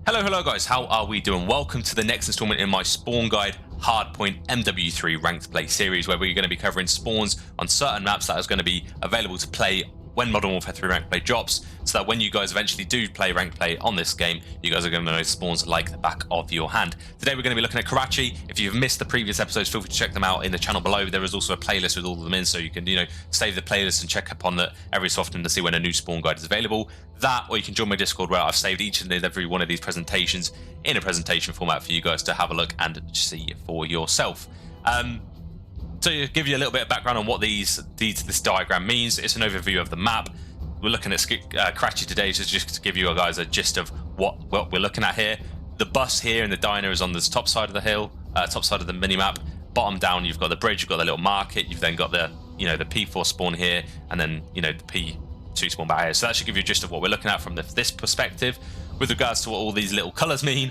Hello guys, how are we doing? Welcome to the next installment in my spawn guide, Hardpoint MW3 ranked play series, where we're going to be covering spawns on certain maps that is going to be available to play when Modern Warfare 3 ranked play drops, so that when you guys eventually do play ranked play on this game, you guys are going to know spawns like the back of your hand. Today we're going to be looking at Karachi. If you've missed the previous episodes, feel free to check them out in the channel below. There is also a playlist with all of them in, so you can, save the playlist and check up on that every so often to see when a new spawn guide is available. That, or you can join my Discord where I've saved each and every one of these presentations in a presentation format for you guys to have a look and see for yourself. So to give you a little bit of background on what this diagram means, it's an overview of the map. We're looking at Karachi today, so just to give you guys a gist of what we're looking at here. The bus here and the diner is on this top side of the hill, top side of the mini-map. Bottom down, you've got the bridge, you've got the little market, you've then got the the P4 spawn here, and then the P2 spawn back here. So that should give you a gist of what we're looking at from this perspective. With regards to what all these little colours mean,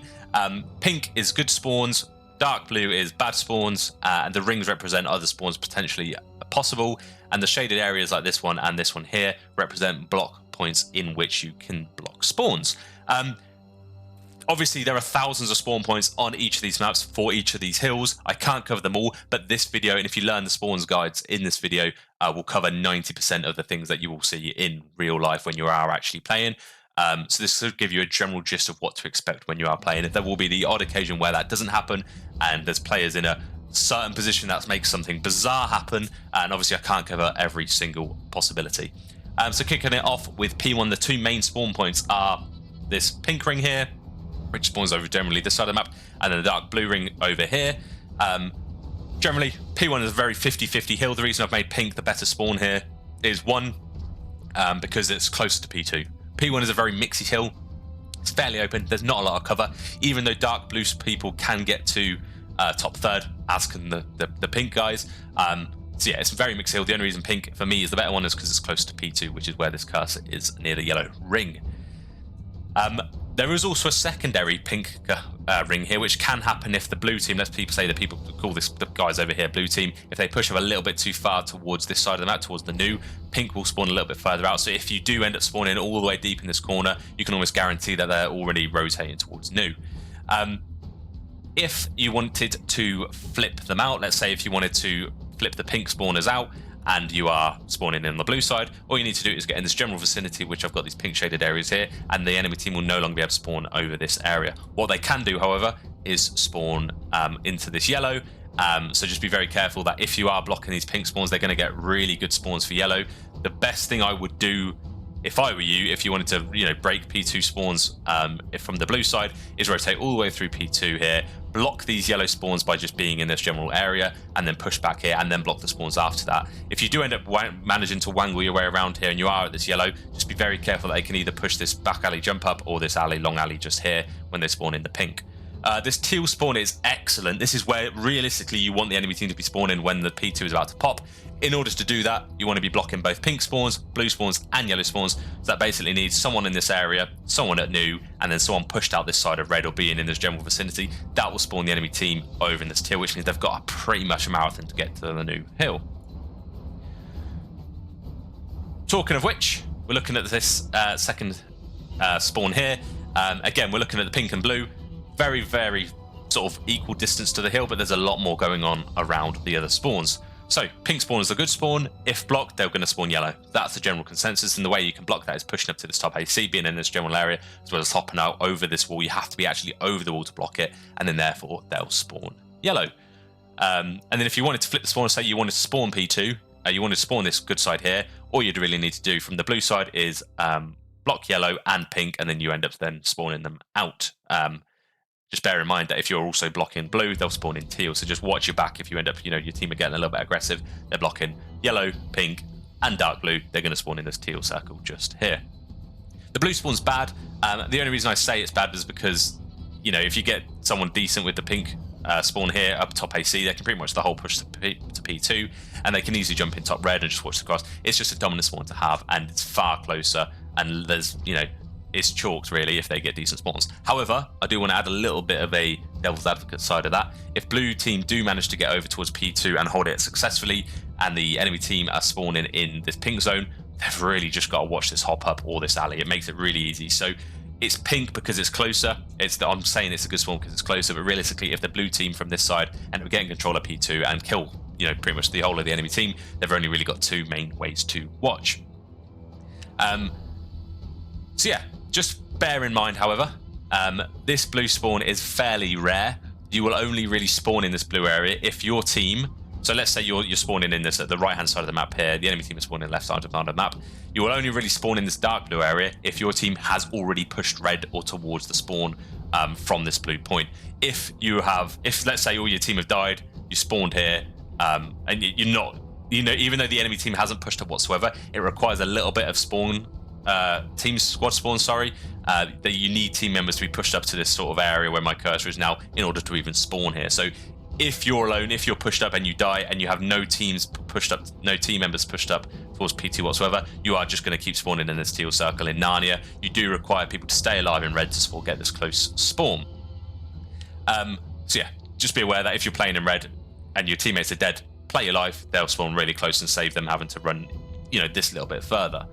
pink is good spawns, dark blue is bad spawns, and the rings represent other spawns potentially possible, and the shaded areas like this one and this one here represent block points in which you can block spawns. Obviously there are thousands of spawn points on each of these maps for each of these hills. I can't cover them all, but this video, and if you learn the spawns guides in this video, will cover 90% of the things that you will see in real life when you are actually playing. So this will give you a general gist of what to expect when you are playing. There will be the odd occasion where that doesn't happen, and there's players in a certain position that makes something bizarre happen, and obviously I can't cover every single possibility. So kicking it off with P1, the two main spawn points are this pink ring here, which spawns over generally this side of the map, and then the dark blue ring over here. Generally, P1 is a very 50-50 hill. The reason I've made pink the better spawn here is one, because it's closer to P2. P1 is a very mixy hill. It's fairly open. There's not a lot of cover, even though dark blue people can get to top third, as can the pink guys. So yeah, it's a very mixed hill. The only reason pink for me is the better one is because it's close to P2, which is where this cursor is near the yellow ring. There is also a secondary pink ring here, which can happen if the blue team, let's say the people call the guys over here blue team, if they push up a little bit too far towards this side of the map, towards the new, pink will spawn a little bit further out. So if you do end up spawning all the way deep in this corner, you can almost guarantee that they're already rotating towards new. If you wanted to flip them out, let's say if you wanted to flip the pink spawners out and you are spawning in on the blue side, all you need to do is get in this general vicinity, which I've got these pink shaded areas here, and the enemy team will no longer be able to spawn over this area. What they can do, however, is spawn into this yellow. So just be very careful that if you are blocking these pink spawns, they're going to get really good spawns for yellow. The best thing I would do if I were you, if you wanted to break P2 spawns from the blue side, is rotate all the way through P2 here, block these yellow spawns by just being in this general area, and then push back here and then block the spawns after that. If you do end up managing to wangle your way around here and you are at this yellow, just be very careful that they can either push this back alley jump up or this alley long alley just here when they spawn in the pink. This teal spawn is excellent. This is where realistically you want the enemy team to be spawning when the P2 is about to pop. In order to do that, you want to be blocking both pink spawns, blue spawns, and yellow spawns. So that basically needs someone in this area, someone at new, and then someone pushed out this side of red or being in this general vicinity. That will spawn the enemy team over in this teal, which means they've got pretty much a marathon to get to the new hill. Talking of which, we're looking at this second spawn here. Again, we're looking at the pink and blue. Very, very sort of equal distance to the hill, but there's a lot more going on around the other spawns. So, pink spawn is a good spawn. If blocked, they're going to spawn yellow. That's the general consensus, and the way you can block that is pushing up to this top AC, being in this general area, as well as hopping out over this wall. You have to be actually over the wall to block it, and then therefore they'll spawn yellow. And then if you wanted to flip the spawn, say you wanted to spawn P2, you wanted to spawn this good side here, all you'd really need to do from the blue side is block yellow and pink, and then you end up then spawning them out. Just bear in mind that if you're also blocking blue, they'll spawn in teal. So just watch your back if you end up, your team are getting a little bit aggressive. They're blocking yellow, pink, and dark blue. They're going to spawn in this teal circle just here. The blue spawn's bad. The only reason I say it's bad is because, if you get someone decent with the pink spawn here up top AC, they can pretty much the whole push to P2, and they can easily jump in top red and just watch the cross. It's just a dominant spawn to have, and it's far closer, and there's, it's chalked really if they get decent spawns. However, I do want to add a little bit of a devil's advocate side of that. If blue team do manage to get over towards P2 and hold it successfully, and the enemy team are spawning in this pink zone, they've really just got to watch this hop up or this alley. It makes it really easy. So It's pink because it's closer. I'm saying it's a good spawn because it's closer, but realistically, if the blue team from this side end up getting control of P2 and kill, pretty much the whole of the enemy team, they've only really got two main ways to watch. So yeah, just bear in mind, however, this blue spawn is fairly rare. You will only really spawn in this blue area if your team, so let's say you're spawning in this at the right-hand side of the map here, the enemy team is spawning on the left side of the map. You will only really spawn in this dark blue area if your team has already pushed red or towards the spawn from this blue point. If let's say all your team have died, you spawned here, and you're not, even though the enemy team hasn't pushed up whatsoever, it requires a little bit of squad spawn, that you need team members to be pushed up to this sort of area where my cursor is now in order to even spawn here. So if you're alone, if you're pushed up and you die and you have no team members pushed up towards P2 whatsoever, you are just going to keep spawning in this teal circle. In Narnia, you do require people to stay alive in red to get this close spawn. So yeah, just be aware that if you're playing in red and your teammates are dead, play your life, they'll spawn really close and save them having to run, this little bit further.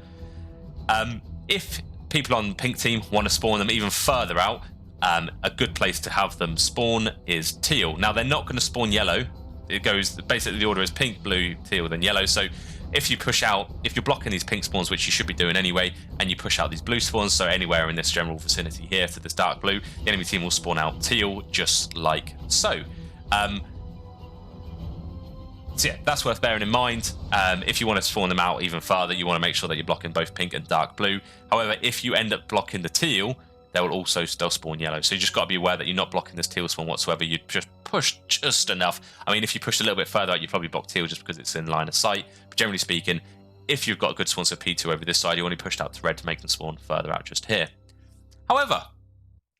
If people on pink team want to spawn them even further out, a good place to have them spawn is teal. Now, they're not going to spawn yellow. It goes, basically the order is pink, blue, teal, then yellow. So if you push out, if you're blocking these pink spawns, which you should be doing anyway, and you push out these blue spawns, so anywhere in this general vicinity here to this dark blue, the enemy team will spawn out teal just like so. So yeah, that's worth bearing in mind. If you want to spawn them out even farther, you want to make sure that you're blocking both pink and dark blue. However, if you end up blocking the teal, they'll spawn yellow. So you just got to be aware that you're not blocking this teal spawn whatsoever. You just push just enough. I mean, if you push a little bit further out, you probably block teal just because it's in line of sight. But generally speaking, if you've got a good spawn for P2 over this side, you only pushed out to red to make them spawn further out just here. However,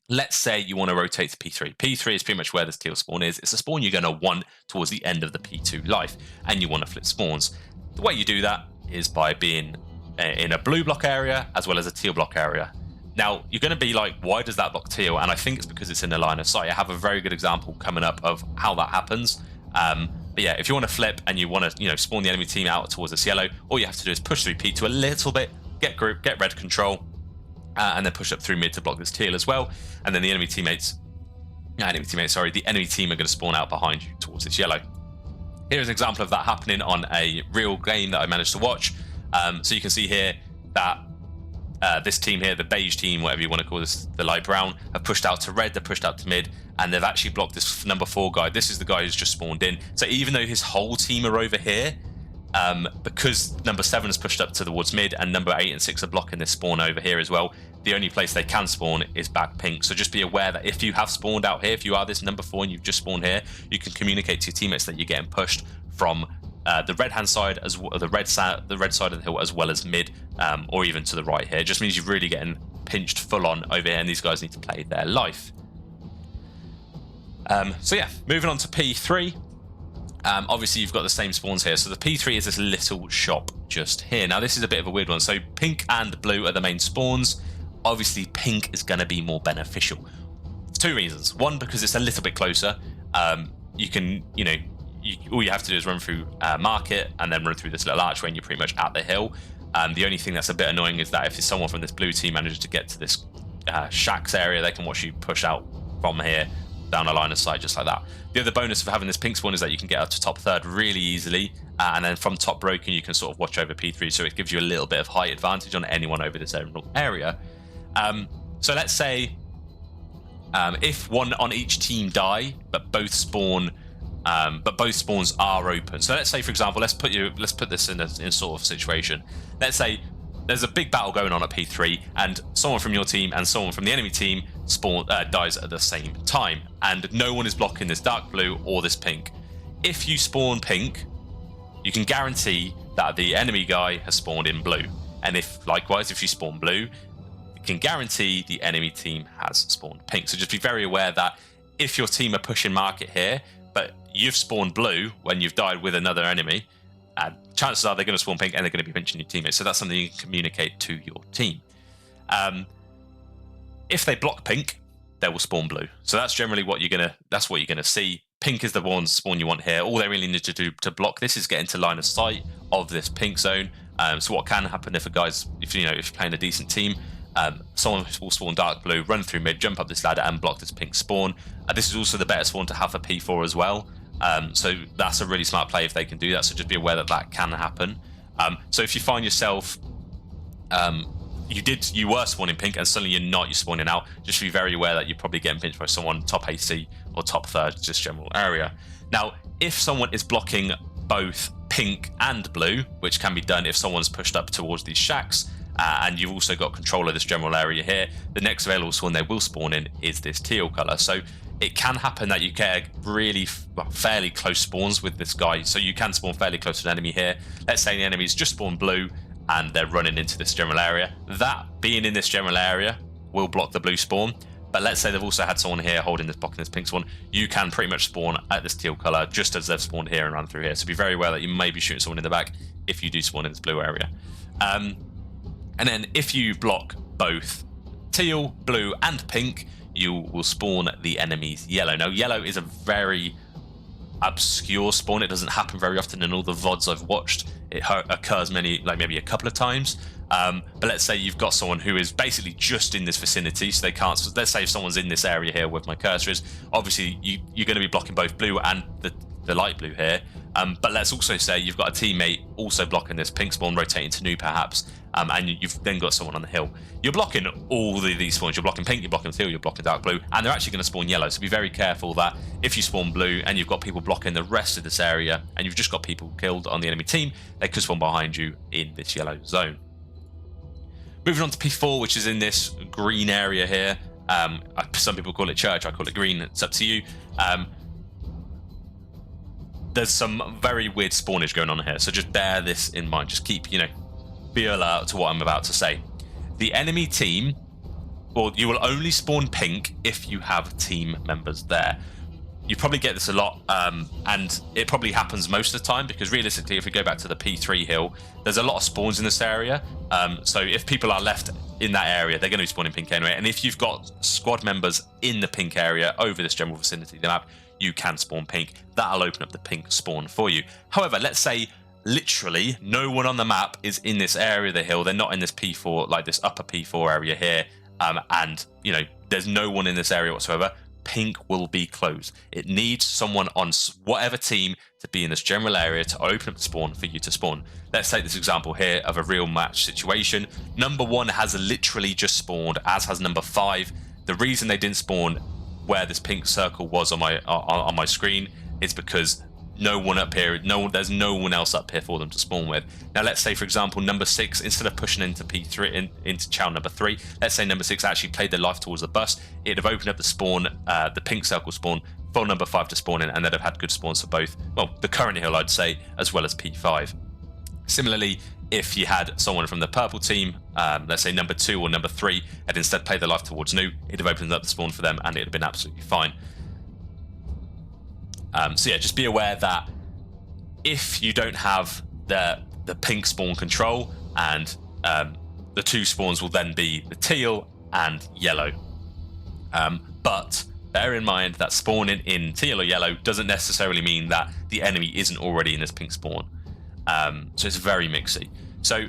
let's say you want to rotate to P3. P3 is pretty much where this teal spawn is. It's a spawn you're going to want towards the end of the P2 life, and you want to flip spawns. The way you do that is by being in a blue block area as well as a teal block area. Now, you're going to be like, why does that block teal? And I think it's because it's in the line of sight. I have a very good example coming up of how that happens. But yeah, if you want to flip and you want to, spawn the enemy team out towards this yellow, all you have to do is push through P2 a little bit, get group, get red control, and then push up through mid to block this teal as well. And then the enemy team are going to spawn out behind you towards this yellow. Here's an example of that happening on a real game that I managed to watch. So you can see here that this team here, the beige team, whatever you want to call this, the light brown, have pushed out to red, they've pushed out to mid, and they've actually blocked this number 4 guy. This is the guy who's just spawned in. So even though his whole team are over here, because number 7 is pushed up towards mid and number 8 and 6 are blocking this spawn over here as well, the only place they can spawn is back pink. So just be aware that if you have spawned out here, if you are this number 4 and you've just spawned here, you can communicate to your teammates that you're getting pushed from the red hand side, as well, the red side of the hill, as well as mid, or even to the right here. It just means you're really getting pinched full on over here, and these guys need to play their life. So yeah, moving on to P3. Obviously you've got the same spawns here. So the P3 is this little shop just here. Now this is a bit of a weird one. So pink and blue are the main spawns. Obviously pink is going to be more beneficial for 2 reasons. One, because it's a little bit closer. You can, all you have to do is run through market and then run through this little archway and you're pretty much at the hill. The only thing that's a bit annoying is that if someone from this blue team manages to get to this shacks area, they can watch you push out from here down a line of sight just like that. The other bonus of having this pink spawn is that you can get up to top third really easily, and then from top broken you can sort of watch over P3, so it gives you a little bit of height advantage on anyone over this area. So let's say if one on each team die, but both spawns are open. So let's say, for example, let's put this in sort of situation. Let's say there's a big battle going on at P3, and someone from your team and someone from the enemy team dies at the same time, and no one is blocking this dark blue or this pink. If you spawn pink, you can guarantee that the enemy guy has spawned in blue, and if you spawn blue, you can guarantee the enemy team has spawned pink. So just be very aware that if your team are pushing market here, but you've spawned blue when you've died with another enemy, chances are they're going to spawn pink and they're going to be pinching your teammates. So that's something you can communicate to your team. If they block pink, they will spawn blue. So that's generally what you're gonna see. Pink is the one spawn you want here. All they really need to do to block this is get into line of sight of this pink zone. So what can happen if you're playing a decent team, Someone will spawn dark blue, run through mid, jump up this ladder and block this pink spawn. This is also the better spawn to have for P4 as well. So that's a really smart play if they can do that. So just be aware that that can happen. So if you find yourself, you were spawning pink and suddenly you're spawning out, just be very aware that you're probably getting pinched by someone top AC or top third, just general area. Now, if someone is blocking both pink and blue, which can be done if someone's pushed up towards these shacks, and you've also got control of this general area here, the next available spawn they will spawn in is this teal color. So it can happen that you get really fairly close spawns with this guy. So you can spawn fairly close to an enemy here. Let's say the enemy's just spawned blue and they're running into this general area. That being in this general area will block the blue spawn. But let's say they've also had someone here blocking this pink spawn. You can pretty much spawn at this teal color just as they've spawned here and run through here. So be very aware that you may be shooting someone in the back if you do spawn in this blue area. And then if you block both teal, blue, and pink, you will spawn the enemy's yellow. Now, yellow is a very obscure spawn. It doesn't happen very often in all the VODs I've watched. It occurs maybe a couple of times. But let's say you've got someone who is basically just in this vicinity, so they can't. So let's say if someone's in this area here where my cursor is, obviously you're going to be blocking both blue and the light blue here. But let's also say you've got a teammate also blocking this pink spawn, rotating to new perhaps, and you've then got someone on the hill. You're blocking all these spawns. You're blocking pink, you're blocking teal, you're blocking dark blue, and they're actually going to spawn yellow. So be very careful that if you spawn blue and you've got people blocking the rest of this area, and you've just got people killed on the enemy team, they could spawn behind you in this yellow zone. Moving on to P4, which is in this green area here. Some people call it church, I call it green. It's up to you. There's some very weird spawnage going on here, so just bear this in mind. Just keep, be alert to what I'm about to say. The enemy team, well, you will only spawn pink if you have team members there. You probably get this a lot, and it probably happens most of the time, because realistically, if we go back to the P3 hill, there's a lot of spawns in this area. So if people are left in that area, they're going to be spawning pink anyway. And if you've got squad members in the pink area over this general vicinity of the map, you can spawn pink. That'll open up the pink spawn for you. However, let's say literally no one on the map is in this area of the hill. They're not in this P4, like this upper P4 area here. And there's no one in this area whatsoever. Pink will be closed. It needs someone on whatever team to be in this general area to open up the spawn for you to spawn. Let's take this example here of a real match situation. Number 1 has literally just spawned, as has number 5. The reason they didn't spawn where this pink circle was on my screen is because no one up here, there's no one else up here for them to spawn with. Now let's say, for example, number 6, instead of pushing into P3 into channel number 3, let's say number 6 actually played their life towards the bus. It'd have opened up the spawn, the pink circle spawn for number 5 to spawn in, and they'd have had good spawns for both, well, the current hill I'd say, as well as P5. Similarly, if you had someone from the purple team, let's say number 2 or number 3, had instead played their life towards new, it'd have opened up the spawn for them and it'd have been absolutely fine. So yeah, just be aware that if you don't have the pink spawn control, and the 2 spawns will then be the teal and yellow. But bear in mind that spawning in teal or yellow doesn't necessarily mean that the enemy isn't already in this pink spawn. So it's very mixy. So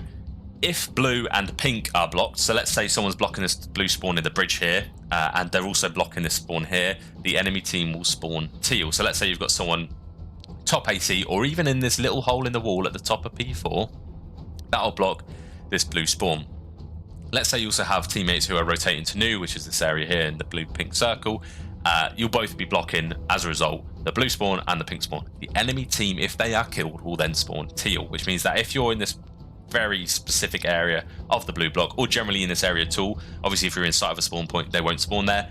if blue and pink are blocked, so let's say someone's blocking this blue spawn in the bridge here, and they're also blocking this spawn here, the enemy team will spawn teal. So let's say you've got someone top AC, or even in this little hole in the wall at the top of P4, that'll block this blue spawn. Let's say you also have teammates who are rotating to new, which is this area here in the blue-pink circle. You'll both be blocking, as a result, the blue spawn and the pink spawn. The enemy team, if they are killed, will then spawn teal, which means that if you're in this very specific area of the blue block, or generally in this area at all, obviously if you're inside of a spawn point, they won't spawn there,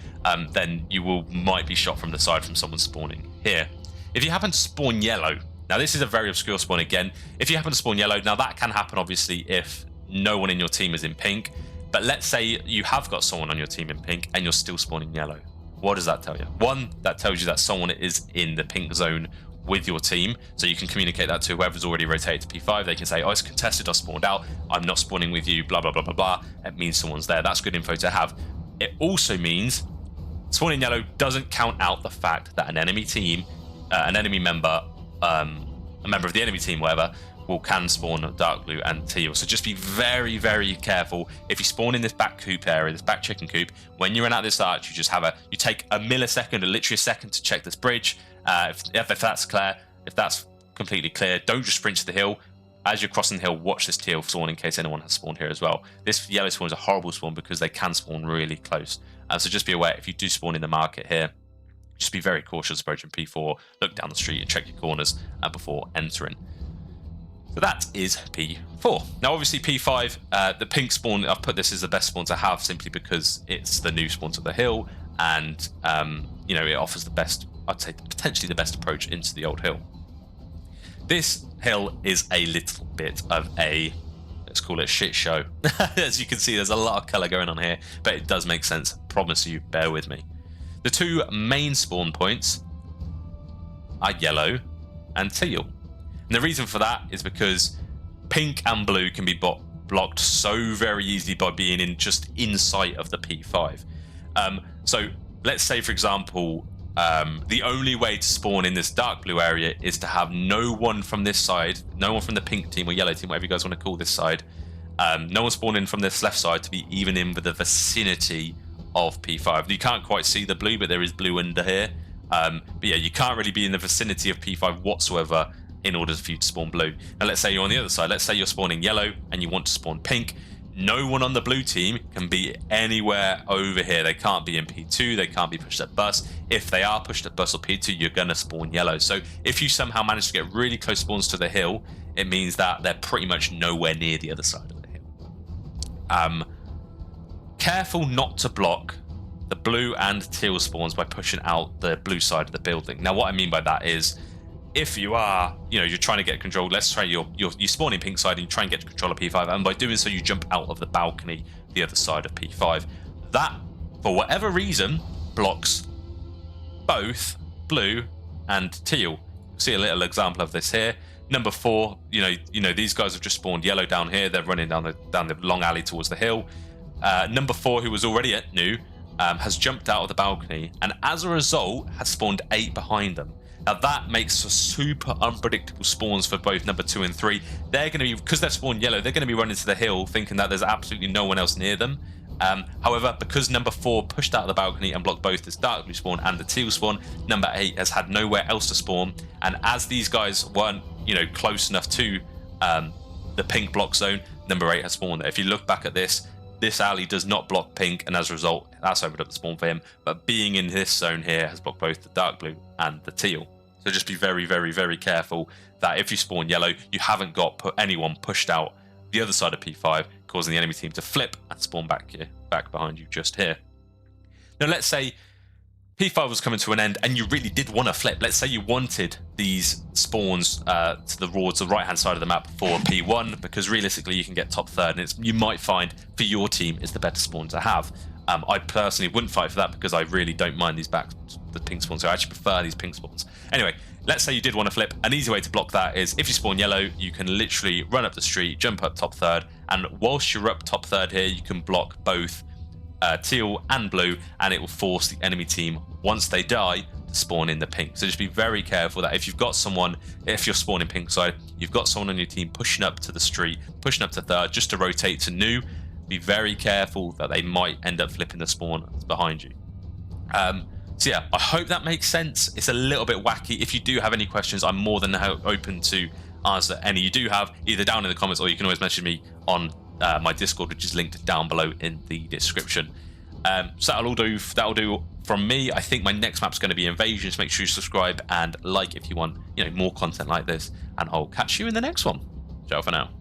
then you might be shot from the side from someone spawning here. If you happen to spawn yellow, now this is a very obscure spawn again, if you happen to spawn yellow, now that can happen obviously if no one in your team is in pink, but let's say you have got someone on your team in pink and you're still spawning yellow. What does that tell you? One, that tells you that someone is in the pink zone with your team, so you can communicate that to whoever's already rotated to P5. They can say, oh, it's contested, I spawned out, I'm not spawning with you, blah, blah, blah, blah, blah. It means someone's there. That's good info to have. It also means spawning yellow doesn't count out the fact that an enemy team, an enemy member, a member of the enemy team, whatever, can spawn dark blue and teal. So just be very, very careful. If you spawn in this back coop area, this back chicken coop, when you're in at this arch, you just you take a millisecond, or literally a second, to check this bridge. If that's clear, if that's completely clear, don't just sprint to the hill. As you're crossing the hill, watch this teal spawn in case anyone has spawned here as well. This yellow spawn is a horrible spawn because they can spawn really close. So just be aware, if you do spawn in the market here, just be very cautious approaching P4, look down the street and check your corners before entering. So that is P4. Now obviously P5, the pink spawn, I've put this as the best spawn to have simply because it's the new spawn to the hill, and you know, it offers the best, I'd say potentially the best approach into the old hill. This hill is a little bit of a, let's call it a shit show. As you can see, there's a lot of colour going on here, but it does make sense. I promise you, bear with me. The two main spawn points are yellow and teal. And the reason for that is because pink and blue can be blocked so very easily by being in sight of the P5. So let's say, for example, the only way to spawn in this dark blue area is to have no one from this side, no one from the pink team or yellow team, whatever you guys want to call this side, no one spawn in from this left side to be even in the vicinity of P5. You can't quite see the blue, but there is blue under here. But yeah, you can't really be in the vicinity of P5 whatsoever in order for you to spawn blue. Now let's say you're on the other side. Let's say you're spawning yellow and you want to spawn pink. No one on the blue team can be anywhere over here. They can't be in P2. They can't be pushed at bus. If they are pushed at bus or P2, you're going to spawn yellow. So if you somehow manage to get really close spawns to the hill, it means that they're pretty much nowhere near the other side of the hill. Careful not to block the blue and teal spawns by pushing out the blue side of the building. Now what I mean by that is, if you are, you're trying to get control, let's say you spawn in pink side and you try and get control of P5, and by doing so you jump out of the balcony the other side of P5. That, for whatever reason, blocks both blue and teal. You'll see a little example of this here. Number 4, these guys have just spawned yellow down here. They're running down the long alley towards the hill. Number 4, who was already at new, has jumped out of the balcony, and as a result has spawned 8 behind them. Now that makes for super unpredictable spawns for both number 2 and 3. They're going to be, because they've spawned yellow, they're going to be running to the hill thinking that there's absolutely no one else near them. However, because number 4 pushed out of the balcony and blocked both this dark blue spawn and the teal spawn, number 8 has had nowhere else to spawn. And as these guys weren't, close enough to the pink block zone, number 8 has spawned there. If you look back at this alley does not block pink, and as a result, that's opened up the spawn for him. But being in this zone here has blocked both the dark blue and the teal. So just be very, very, very careful that if you spawn yellow, you haven't got anyone pushed out the other side of P5, causing the enemy team to flip and spawn back behind you just here. Now let's say P5 was coming to an end and you really did want to flip. Let's say you wanted these spawns towards the right-hand side of the map for P1, because realistically you can get top third, and you might find for your team is the better spawn to have. I personally wouldn't fight for that because I really don't mind the pink spawns. So I actually prefer these pink spawns. Anyway, let's say you did want to flip. An easy way to block that is if you spawn yellow, you can literally run up the street, jump up top third, and whilst you're up top third here, you can block both teal and blue, and it will force the enemy team, once they die, to spawn in the pink. So just be very careful that if you've got someone, if you're spawning pink side, you've got someone on your team pushing up to the street, pushing up to third, just to rotate to new, be very careful that they might end up flipping the spawn behind you. So yeah, I hope that makes sense. It's a little bit wacky. If you do have any questions, I'm more than open to answer any you do have, either down in the comments, or you can always message me on my Discord, which is linked down below in the description. So that'll do from me. I think my next map's going to be Invasions. Make sure you subscribe and like if you want more content like this, and I'll catch you in the next one. Ciao for now.